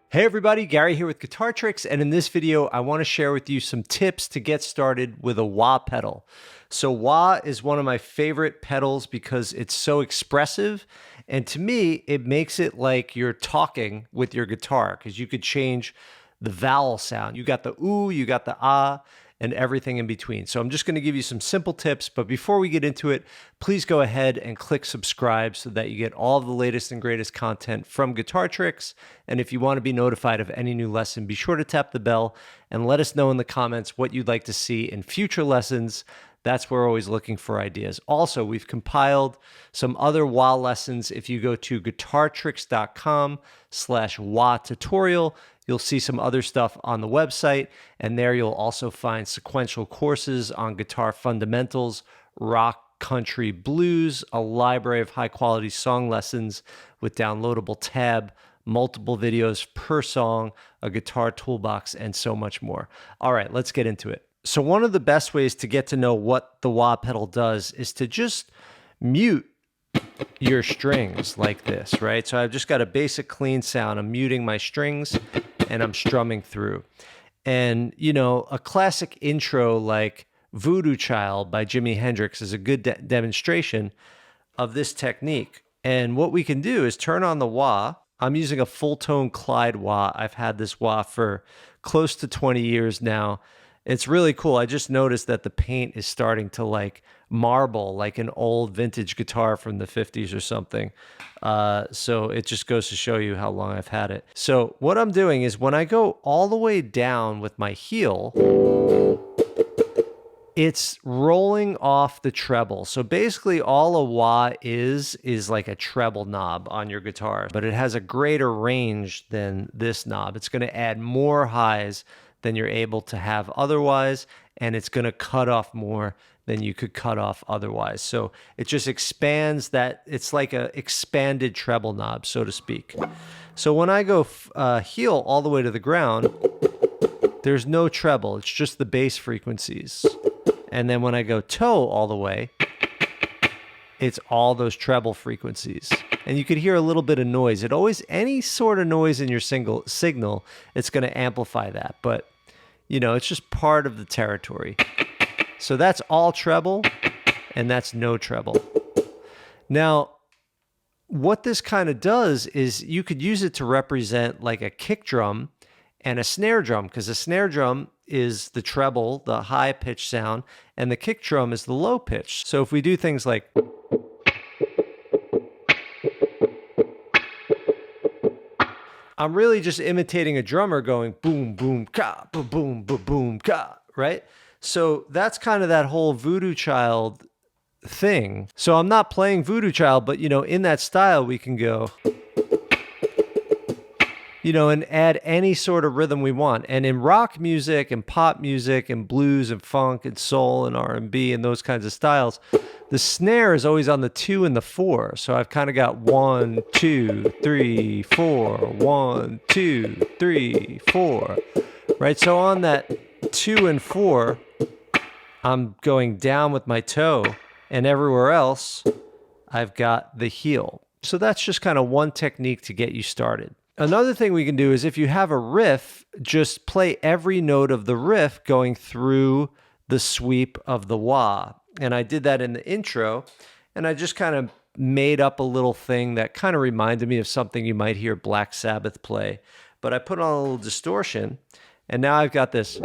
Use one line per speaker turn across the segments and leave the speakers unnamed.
Hey everybody, Gary here with Guitar Tricks, and in this video I want to share with you some tips to get started with a wah pedal. So wah is one of my favorite pedals because it's so expressive, and to me it makes it like you're talking with your guitar because you could change the vowel sound. You got the ooh, you got the ah, and everything in between. So I'm just going to give you some simple tips, but before we get into it, please go ahead and click subscribe so that you get all of the latest and greatest content from Guitar Tricks. And if you want to be notified of any new lesson, be sure to tap the bell and let us know in the comments what you'd like to see in future lessons. That's where we're always looking for ideas. Also, we've compiled some other wah lessons. If you go to guitartricks.com/wah tutorial, you'll see some other stuff on the website, and there you'll also find sequential courses on guitar fundamentals, rock, country, blues, a library of high-quality song lessons with downloadable tab, multiple videos per song, a guitar toolbox, and so much more. All right, let's get into it. So one of the best ways to get to know what the wah pedal does is to just mute your strings like this, right? So I've just got a basic clean sound. I'm muting my strings and I'm strumming through. And, you know, a classic intro like Voodoo Child by Jimi Hendrix is a good demonstration of this technique. And what we can do is turn on the wah. I'm using a full tone Clyde wah. I've had this wah for close to 20 years now. It's really cool. I just noticed that the paint is starting to like marble, like an old vintage guitar from the 50s or something. So it just goes to show you how long I've had it. So what I'm doing is when I go all the way down with my heel, it's rolling off the treble. So basically all a wah is like a treble knob on your guitar, but it has a greater range than this knob. It's going to add more highs than you're able to have otherwise, and it's going to cut off more than you could cut off otherwise. So it just expands that. It's like a expanded treble knob, so to speak. So when I go heel all the way to the ground, there's no treble. It's just the bass frequencies. And then when I go toe all the way, it's all those treble frequencies. And you could hear a little bit of noise. It always, any sort of noise in your signal, it's going to amplify that. But, you know, it's just part of the territory. So that's all treble, and that's no treble. Now, what this kind of does is you could use it to represent like a kick drum and a snare drum, because a snare drum is the treble, the high pitch sound, and the kick drum is the low pitch. So if we do things like, I'm really just imitating a drummer going boom, boom, ka, boom, boom, boom, boom, ka, right? So that's kind of that whole Voodoo Child thing. So I'm not playing Voodoo Child, but, you know, in that style, we can go, you know, and add any sort of rhythm we want. And in rock music and pop music and blues and funk and soul and R&B and those kinds of styles, the snare is always on the 2 and the 4. So I've kind of got 1, 2, 3, 4, 1, 2, 3, 4, right? So on that 2 and 4, I'm going down with my toe, and everywhere else, I've got the heel. So that's just kind of one technique to get you started. Another thing we can do is if you have a riff, just play every note of the riff going through the sweep of the wah. And I did that in the intro, and I just kind of made up a little thing that kind of reminded me of something you might hear Black Sabbath play. But I put on a little distortion, and now I've got this.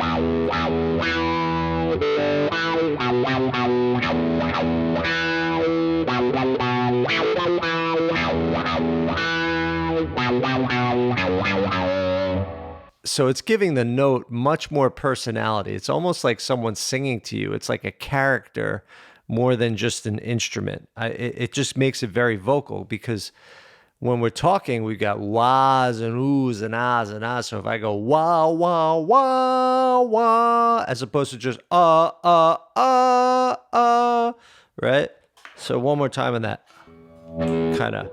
So it's giving the note much more personality. It's almost like someone singing to you. It's like a character more than just an instrument. It just makes it very vocal, because when we're talking, we've got wahs and oohs and ahs and ahs. So if I go wah, wah, wah, wah, as opposed to just right? So one more time on that. Kind of.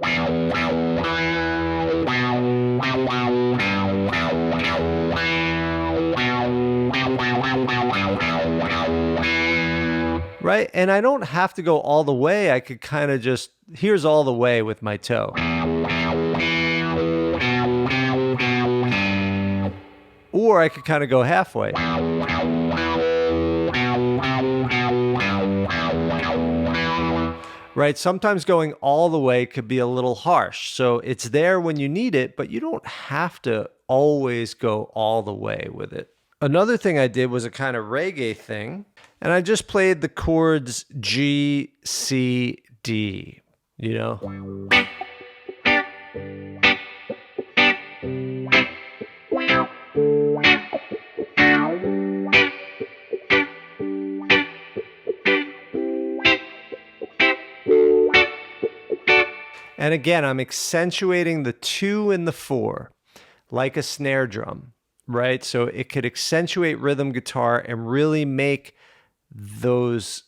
Right? And I don't have to go all the way. I could kind of just, here's all the way with my toe. Or I could kind of go halfway. Right? Sometimes going all the way could be a little harsh. So it's there when you need it, but you don't have to always go all the way with it. Another thing I did was a kind of reggae thing, and I just played the chords G, C, D, you know? And again, I'm accentuating the 2 and the 4 like a snare drum, right? So it could accentuate rhythm guitar and really make those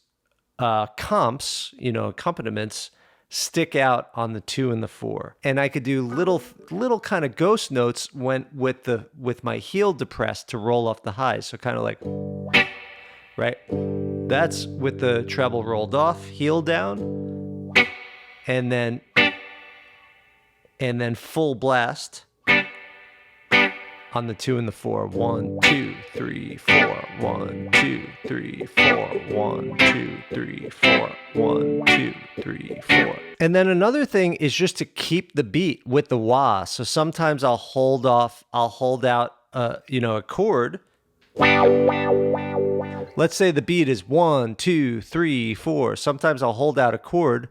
comps, you know, accompaniments, stick out on the 2 and the 4. And I could do little kind of ghost notes with my heel depressed to roll off the highs. So kind of like, right? That's with the treble rolled off, heel down, and then full blast on the 2 and the 4. 1, 2, 3, 4. 1, 2, 3, 4. 1, 2, 3, 4. 1, 2, 3, 4. And then another thing is just to keep the beat with the wah. So sometimes I'll hold out a chord. Let's say the beat is 1, 2, 3, 4. Sometimes I'll hold out a chord.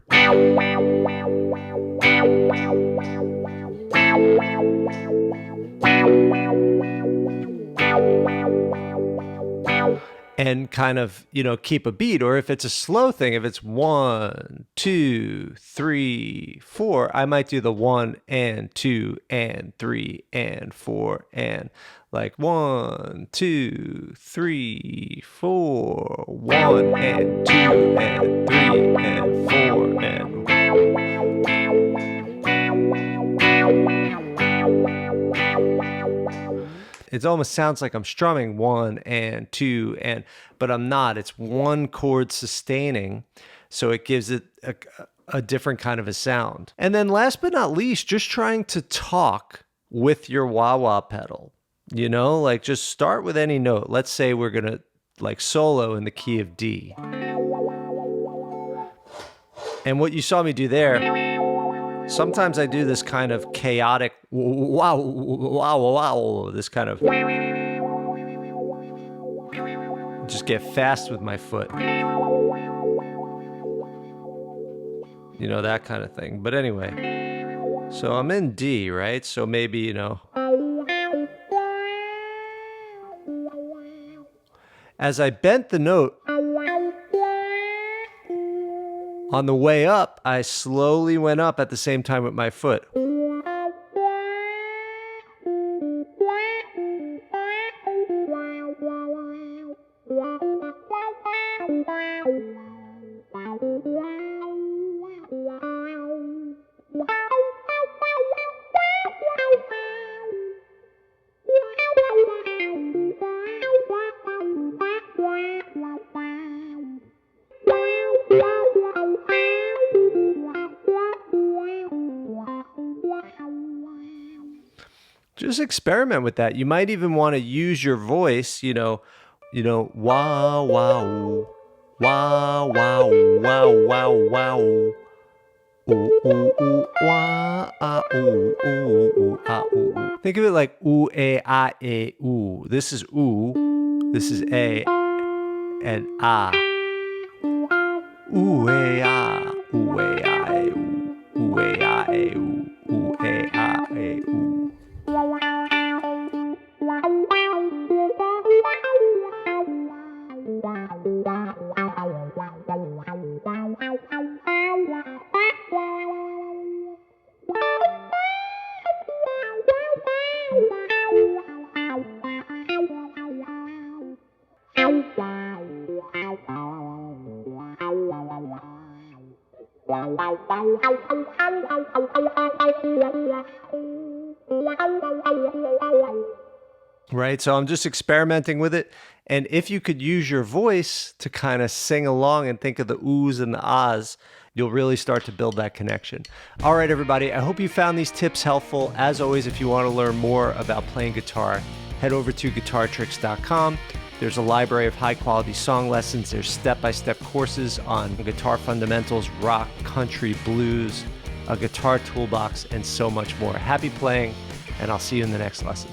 And kind of, keep a beat. Or if it's a slow thing, if it's 1, 2, 3, 4, I might do the 1 and 2 and 3 and 4 and like 1, 2, 3, 4, 1 and 2 and 3 and 4 and. It almost sounds like I'm strumming 1 and 2 but I'm not. It's one chord sustaining, so it gives it a different kind of a sound. And then last but not least, just trying to talk with your wah-wah pedal. Like just start with any note. Let's say we're gonna like solo in the key of D. And what you saw me do there, sometimes I do this kind of chaotic wow, wow, wow, this kind of just get fast with my foot. That kind of thing. But anyway, so I'm in D, right? So maybe, as I bent the note, on the way up, I slowly went up at the same time with my foot. Just experiment with that. You might even want to use your voice, wah, wah, ooh, wah, wah, ooh, wah, wah, wah, ooh, ooh, ooh, ooh, wah, ah, ooh, ooh, ooh, ah, ooh, ooh. Think of it like ooh, ah, ooh. This is ooh, this is a, and ah. Ooh, ah, ooh, ah, ooh, ooh, ah, ooh, ooh, ah, ooh. Right? So I'm just experimenting with it. And if you could use your voice to kind of sing along and think of the oohs and the ahs, you'll really start to build that connection. All right, everybody, I hope you found these tips helpful. As always, if you want to learn more about playing guitar, head over to guitartricks.com. There's a library of high-quality song lessons. There's step-by-step courses on guitar fundamentals, rock, country, blues, a guitar toolbox, and so much more. Happy playing, and I'll see you in the next lesson.